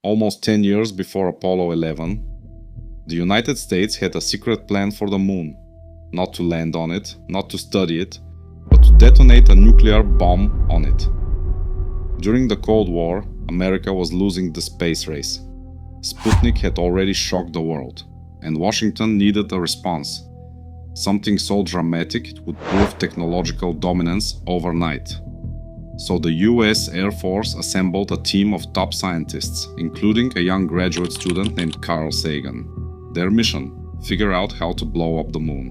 almost 10 years before Apollo 11, the United States had a secret plan for the moon. Not to land on it, not to study it, but to detonate a nuclear bomb on it. During the Cold War, America was losing the space race. Sputnik had already shocked the world, and Washington needed a response. Something so dramatic it would prove technological dominance overnight. So the US Air Force assembled a team of top scientists, including a young graduate student named Carl Sagan. Their mission: figure out how to blow up the moon.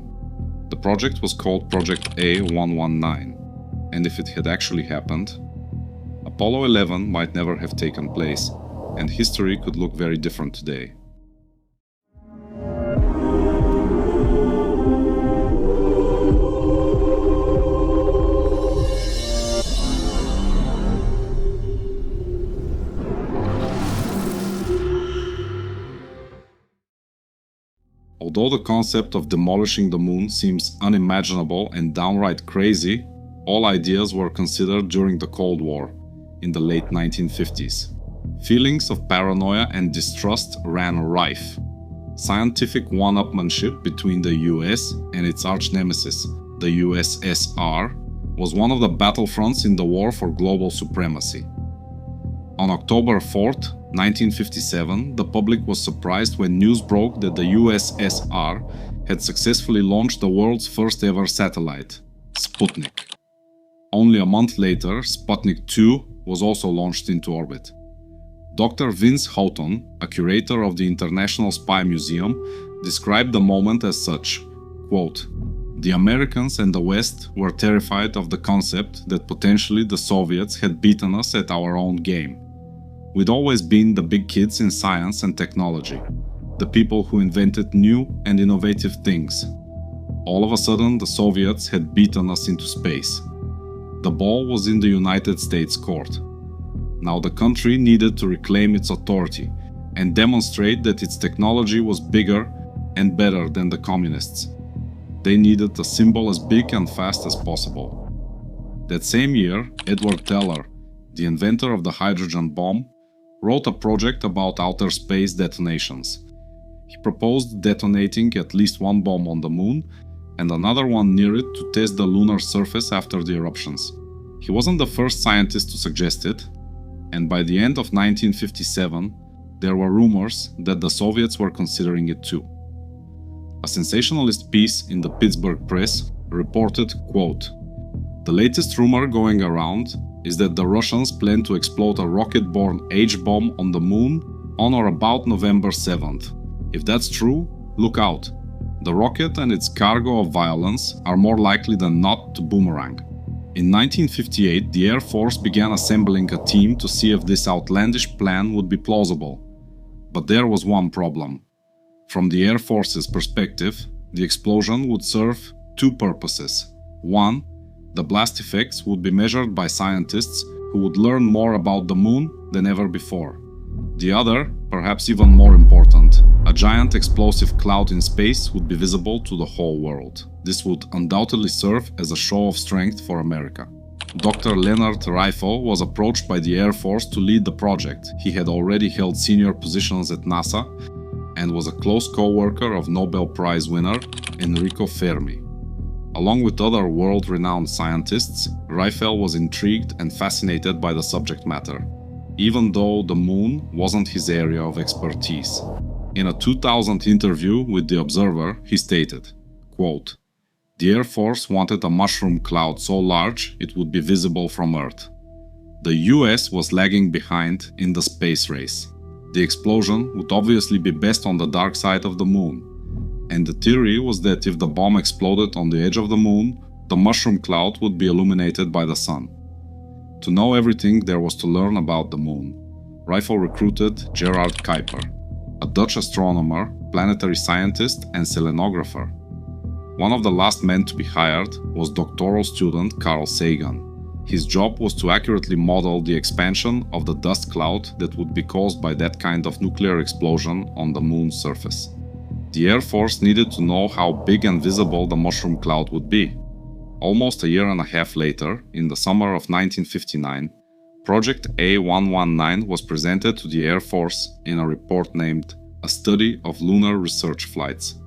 The project was called Project A119, and if it had actually happened, Apollo 11 might never have taken place, and history could look very different today. Although the concept of demolishing the moon seems unimaginable and downright crazy, all ideas were considered during the Cold War, in the late 1950s. Feelings of paranoia and distrust ran rife. Scientific one-upmanship between the US and its arch-nemesis, the USSR, was one of the battlefronts in the war for global supremacy. On October 4th, 1957, the public was surprised when news broke that the USSR had successfully launched the world's first ever satellite, Sputnik. Only a month later, Sputnik 2 was also launched into orbit. Dr. Vince Houghton, a curator of the International Spy Museum, described the moment as such, quote, "The Americans and the West were terrified of the concept that potentially the Soviets had beaten us at our own game. We'd always been the big kids in science and technology, the people who invented new and innovative things. All of a sudden, the Soviets had beaten us into space. The ball was in the United States court. Now the country needed to reclaim its authority and demonstrate that its technology was bigger and better than the communists. They needed a symbol as big and fast as possible." That same year, Edward Teller, the inventor of the hydrogen bomb, wrote a project about outer space detonations. He proposed detonating at least one bomb on the moon and another one near it to test the lunar surface after the eruptions. He wasn't the first scientist to suggest it, and by the end of 1957, there were rumors that the Soviets were considering it too. A sensationalist piece in the Pittsburgh Press reported, quote, "The latest rumor going around is that the Russians plan to explode a rocket-borne H-bomb on the moon on or about November 7th. If that's true, look out. The rocket and its cargo of violence are more likely than not to boomerang." In 1958, the Air Force began assembling a team to see if this outlandish plan would be plausible. But there was one problem. From the Air Force's perspective, the explosion would serve two purposes. One, the blast effects would be measured by scientists who would learn more about the moon than ever before. The other, perhaps even more important, a giant explosive cloud in space would be visible to the whole world. This would undoubtedly serve as a show of strength for America. Dr. Leonard Reiffel was approached by the Air Force to lead the project. He had already held senior positions at NASA and was a close co-worker of Nobel Prize winner Enrico Fermi. Along with other world-renowned scientists, Reiffel was intrigued and fascinated by the subject matter, even though the moon wasn't his area of expertise. In a 2000 interview with The Observer, he stated, quote, "The Air Force wanted a mushroom cloud so large it would be visible from Earth. The US was lagging behind in the space race. The explosion would obviously be best on the dark side of the moon. And the theory was that if the bomb exploded on the edge of the moon, the mushroom cloud would be illuminated by the sun. To know everything there was to learn about the moon, Reiffel recruited Gerard Kuiper, a Dutch astronomer, planetary scientist and selenographer. One of the last men to be hired was doctoral student Carl Sagan. His job was to accurately model the expansion of the dust cloud that would be caused by that kind of nuclear explosion on the moon's surface. The Air Force needed to know how big and visible the mushroom cloud would be. Almost a year and a half later, in the summer of 1959, Project A119 was presented to the Air Force in a report named A Study of Lunar Research Flights,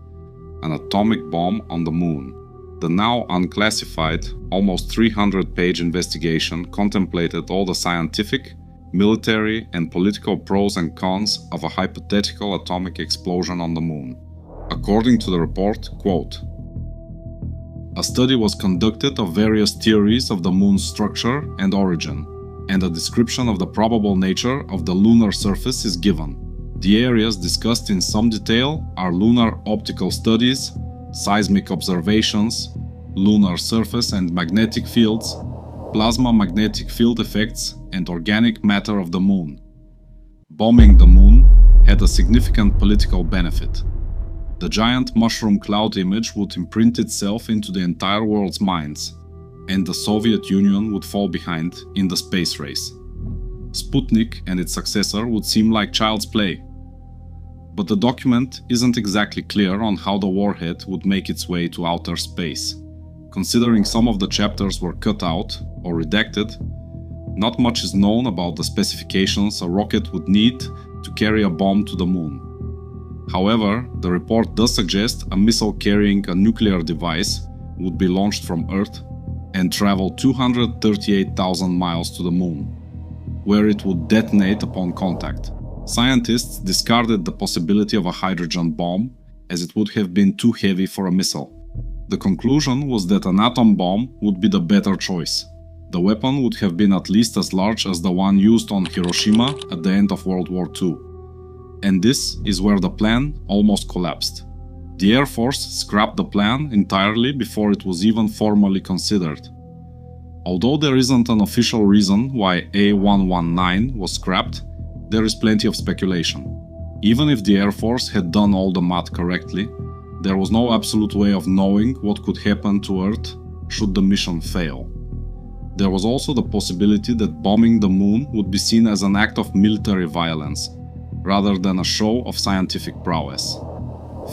an atomic bomb on the Moon. The now unclassified, almost 300-page investigation contemplated all the scientific, military, and political pros and cons of a hypothetical atomic explosion on the Moon. According to the report, quote, "A study was conducted of various theories of the Moon's structure and origin, and a description of the probable nature of the lunar surface is given. The areas discussed in some detail are lunar optical studies, seismic observations, lunar surface and magnetic fields, plasma magnetic field effects, and organic matter of the Moon. Bombing the Moon had a significant political benefit. The giant mushroom cloud image would imprint itself into the entire world's minds, and the Soviet Union would fall behind in the space race. Sputnik and its successor would seem like child's play. But the document isn't exactly clear on how the warhead would make its way to outer space. Considering some of the chapters were cut out or redacted, not much is known about the specifications a rocket would need to carry a bomb to the Moon. However, the report does suggest a missile carrying a nuclear device would be launched from Earth and travel 238,000 miles to the Moon, where it would detonate upon contact. Scientists discarded the possibility of a hydrogen bomb, as it would have been too heavy for a missile. The conclusion was that an atom bomb would be the better choice. The weapon would have been at least as large as the one used on Hiroshima at the end of World War II. And this is where the plan almost collapsed. The Air Force scrapped the plan entirely before it was even formally considered. Although there isn't an official reason why A119 was scrapped, there is plenty of speculation. Even if the Air Force had done all the math correctly, there was no absolute way of knowing what could happen to Earth should the mission fail. There was also the possibility that bombing the Moon would be seen as an act of military violence, rather than a show of scientific prowess.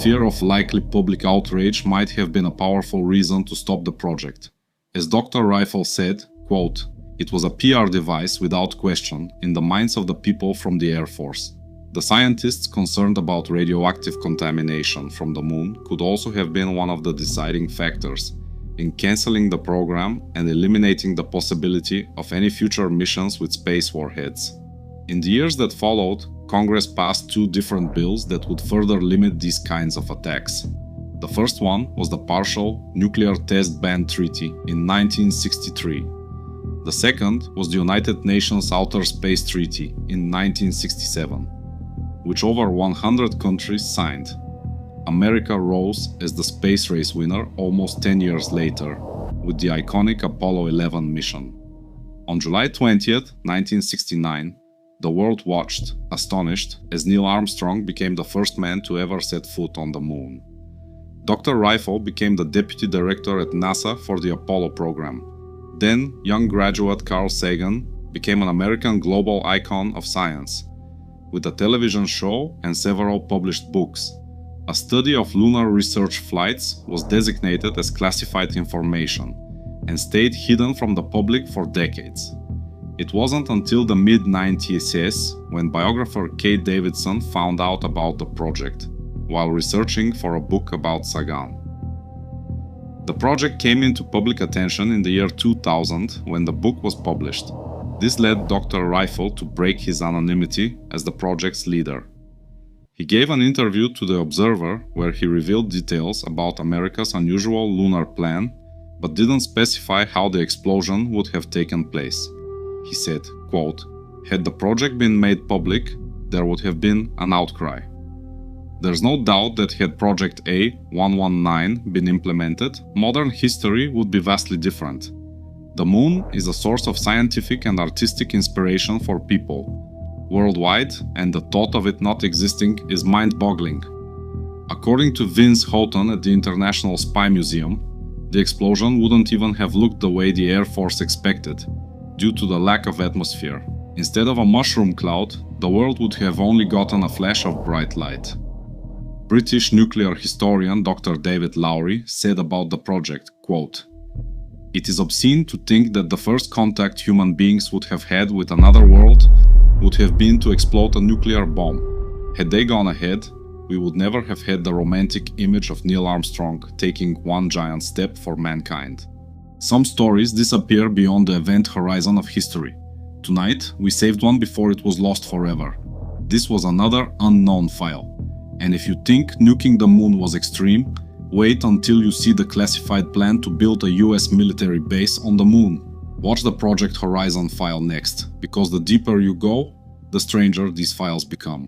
Fear of likely public outrage might have been a powerful reason to stop the project. As Dr. Reiffel said, quote, "It was a PR device without question in the minds of the people from the Air Force. The scientists concerned about radioactive contamination from the Moon could also have been one of the deciding factors in cancelling the program and eliminating the possibility of any future missions with space warheads." In the years that followed, Congress passed two different bills that would further limit these kinds of attacks. The first one was the Partial Nuclear Test Ban Treaty in 1963. The second was the United Nations Outer Space Treaty in 1967, which over 100 countries signed. America rose as the space race winner almost 10 years later, with the iconic Apollo 11 mission. On July 20th, 1969, the world watched, astonished, as Neil Armstrong became the first man to ever set foot on the Moon. Dr. Reiffel became the deputy director at NASA for the Apollo program. Then, young graduate Carl Sagan became an American global icon of science, with a television show and several published books. A study of lunar research flights was designated as classified information and stayed hidden from the public for decades. It wasn't until the mid-90s when biographer Kate Davidson found out about the project, while researching for a book about Sagan. The project came into public attention in the year 2000 when the book was published. This led Dr. Reiffel to break his anonymity as the project's leader. He gave an interview to The Observer where he revealed details about America's unusual lunar plan, but didn't specify how the explosion would have taken place. He said, quote, "Had the project been made public, there would have been an outcry. There's no doubt that had Project A119 been implemented, modern history would be vastly different. The Moon is a source of scientific and artistic inspiration for people worldwide, and the thought of it not existing is mind-boggling. According to Vince Houghton at the International Spy Museum, the explosion wouldn't even have looked the way the Air Force expected, due to the lack of atmosphere. Instead of a mushroom cloud, the world would have only gotten a flash of bright light." British nuclear historian Dr. David Lowry said about the project, quote, It is obscene to think that the first contact human beings would have had with another world would have been to explode a nuclear bomb. Had they gone ahead, we would never have had the romantic image of Neil Armstrong taking one giant step for mankind. Some stories disappear beyond the event horizon of history. Tonight, we saved one before it was lost forever. This was another unknown file. And if you think nuking the moon was extreme, wait until you see the classified plan to build a US military base on the moon. Watch the Project Horizon file next, because the deeper you go, the stranger these files become.